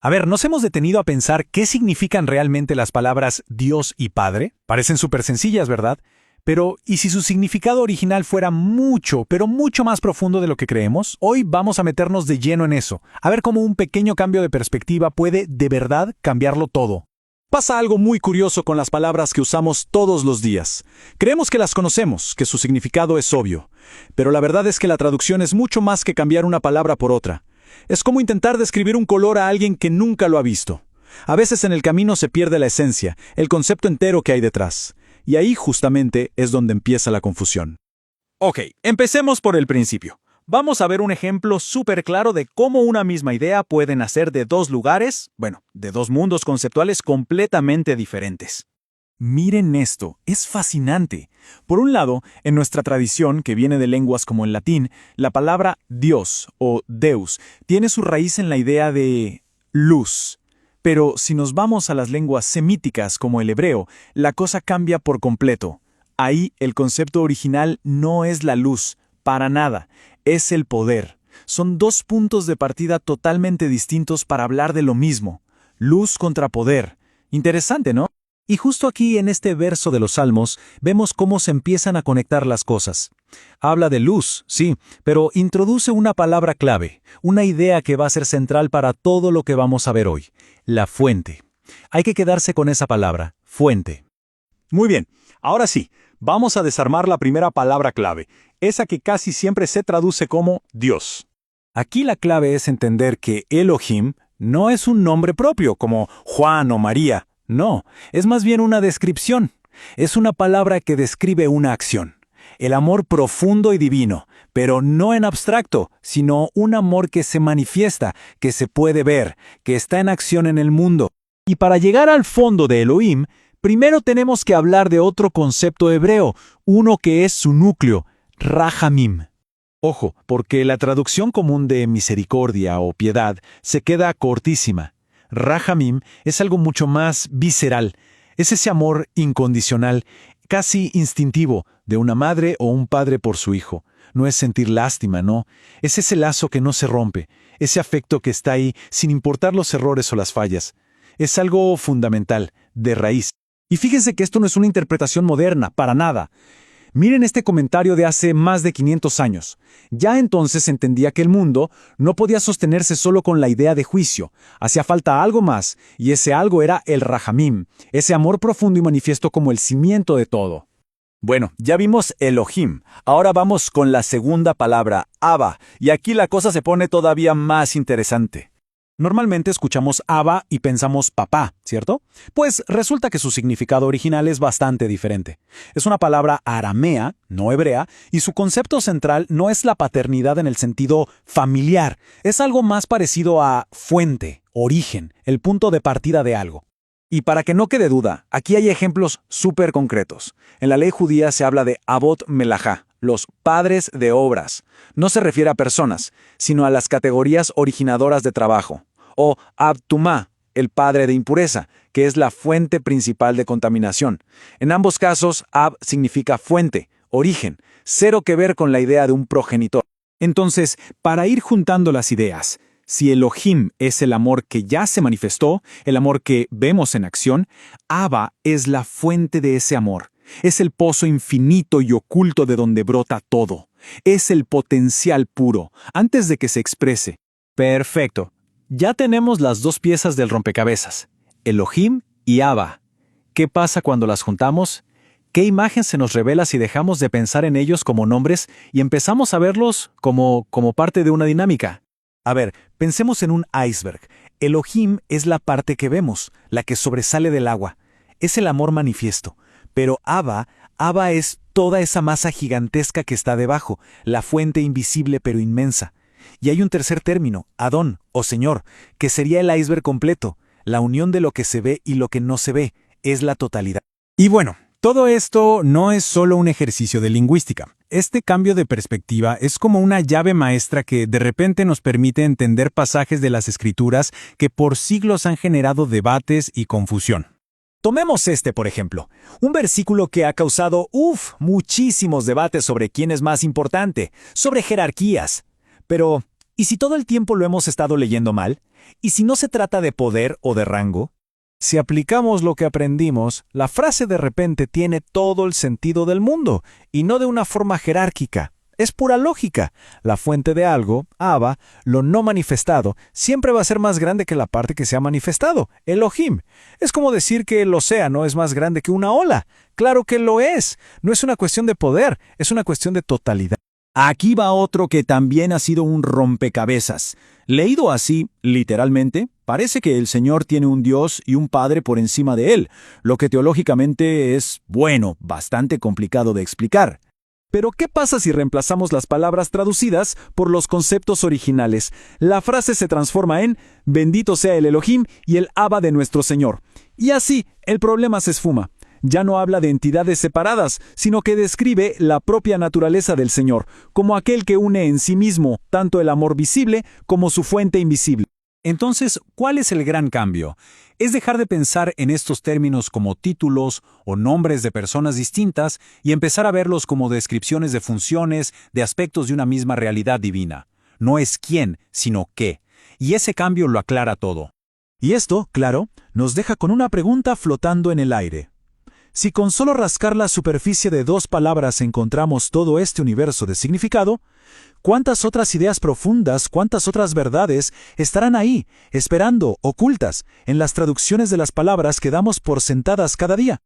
A ver, ¿nos hemos detenido a pensar qué significan realmente las palabras Dios y Padre? Parecen súper sencillas, ¿verdad? Pero, ¿y si su significado original fuera mucho, pero mucho más profundo de lo que creemos? Hoy vamos a meternos de lleno en eso, a ver cómo un pequeño cambio de perspectiva puede, de verdad, cambiarlo todo. Pasa algo muy curioso con las palabras que usamos todos los días. Creemos que las conocemos, que su significado es obvio, pero la verdad es que la traducción es mucho más que cambiar una palabra por otra. Es como intentar describir un color a alguien que nunca lo ha visto. A veces en el camino se pierde la esencia, el concepto entero que hay detrás. Y ahí justamente es donde empieza la confusión. Ok, empecemos por el principio. Vamos a ver un ejemplo súper claro de cómo una misma idea puede nacer de dos lugares, de dos mundos conceptuales completamente diferentes. Miren esto, es fascinante. Por un lado, en nuestra tradición, que viene de lenguas como el latín, la palabra Dios o Deus tiene su raíz en la idea de luz. Pero si nos vamos a las lenguas semíticas como el hebreo, la cosa cambia por completo. Ahí el concepto original no es la luz, para nada, es el poder. Son dos puntos de partida totalmente distintos para hablar de lo mismo. Luz contra poder. Interesante, ¿no? Y justo aquí en este verso de los Salmos vemos cómo se empiezan a conectar las cosas. Habla de luz, sí, pero introduce una palabra clave, una idea que va a ser central para todo lo que vamos a ver hoy, la fuente. Hay que quedarse con esa palabra, fuente. Muy bien, ahora sí, vamos a desarmar la primera palabra clave, esa que casi siempre se traduce como Dios. Aquí la clave es entender que Elohim no es un nombre propio como Juan o María. No, es más bien una descripción. Es una palabra que describe una acción. El amor profundo y divino, pero no en abstracto, sino un amor que se manifiesta, que se puede ver, que está en acción en el mundo. Y para llegar al fondo de Elohim, primero tenemos que hablar de otro concepto hebreo, uno que es su núcleo, Rahamim. Ojo, porque la traducción común de misericordia o piedad se queda cortísima. Rahamim es algo mucho más visceral. Es ese amor incondicional, casi instintivo, de una madre o un padre por su hijo. No es sentir lástima, no. Es ese lazo que no se rompe, ese afecto que está ahí sin importar los errores o las fallas. Es algo fundamental, de raíz. Y fíjense que esto no es una interpretación moderna, para nada. Miren este comentario de hace más de 500 años. Ya entonces se entendía que el mundo no podía sostenerse solo con la idea de juicio. Hacía falta algo más, y ese algo era el Rahamim, ese amor profundo y manifiesto como el cimiento de todo. Bueno, ya vimos Elohim. Ahora vamos con la segunda palabra, Abba, y aquí la cosa se pone todavía más interesante. Normalmente escuchamos Abba y pensamos papá, ¿cierto? Pues resulta que su significado original es bastante diferente. Es una palabra aramea, no hebrea, y su concepto central no es la paternidad en el sentido familiar, es algo más parecido a fuente, origen, el punto de partida de algo. Y para que no quede duda, aquí hay ejemplos súper concretos. En la ley judía se habla de Avot Melajá, los padres de obras. No se refiere a personas, sino a las categorías originadoras de trabajo. O Abtumá, el padre de impureza, que es la fuente principal de contaminación. En ambos casos, Ab significa fuente, origen, cero que ver con la idea de un progenitor. Entonces, para ir juntando las ideas, si Elohim es el amor que ya se manifestó, el amor que vemos en acción, Abba es la fuente de ese amor. Es el pozo infinito y oculto de donde brota todo. Es el potencial puro, antes de que se exprese. Perfecto. Ya tenemos las dos piezas del rompecabezas, Elohim y Abba. ¿Qué pasa cuando las juntamos? ¿Qué imagen se nos revela si dejamos de pensar en ellos como nombres y empezamos a verlos como parte de una dinámica? A ver, pensemos en un iceberg. Elohim es la parte que vemos, la que sobresale del agua. Es el amor manifiesto. Pero Abba es toda esa masa gigantesca que está debajo, la fuente invisible pero inmensa. Y hay un tercer término, Adón, o Señor, que sería el iceberg completo, la unión de lo que se ve y lo que no se ve, es la totalidad. Y bueno, todo esto no es solo un ejercicio de lingüística. Este cambio de perspectiva es como una llave maestra que de repente nos permite entender pasajes de las Escrituras que por siglos han generado debates y confusión. Tomemos este, por ejemplo, un versículo que ha causado, muchísimos debates sobre quién es más importante, sobre jerarquías. Pero, ¿y si todo el tiempo lo hemos estado leyendo mal? ¿Y si no se trata de poder o de rango? Si aplicamos lo que aprendimos, la frase de repente tiene todo el sentido del mundo, y no de una forma jerárquica. Es pura lógica. La fuente de algo, Abba, lo no manifestado, siempre va a ser más grande que la parte que se ha manifestado, Elohim. Es como decir que el océano es más grande que una ola. Claro que lo es. No es una cuestión de poder, es una cuestión de totalidad. Aquí va otro que también ha sido un rompecabezas. Leído así, literalmente, parece que el Señor tiene un Dios y un Padre por encima de él, lo que teológicamente es, bueno, bastante complicado de explicar. Pero ¿qué pasa si reemplazamos las palabras traducidas por los conceptos originales? La frase se transforma en bendito sea el Elohim y el Abba de nuestro Señor. Y así, el problema se esfuma. Ya no habla de entidades separadas, sino que describe la propia naturaleza del Señor, como aquel que une en sí mismo tanto el amor visible como su fuente invisible. Entonces, ¿cuál es el gran cambio? Es dejar de pensar en estos términos como títulos o nombres de personas distintas y empezar a verlos como descripciones de funciones, de aspectos de una misma realidad divina. No es quién, sino qué. Y ese cambio lo aclara todo. Y esto, claro, nos deja con una pregunta flotando en el aire. Si con solo rascar la superficie de dos palabras encontramos todo este universo de significado, ¿cuántas otras ideas profundas, cuántas otras verdades estarán ahí, esperando, ocultas, en las traducciones de las palabras que damos por sentadas cada día?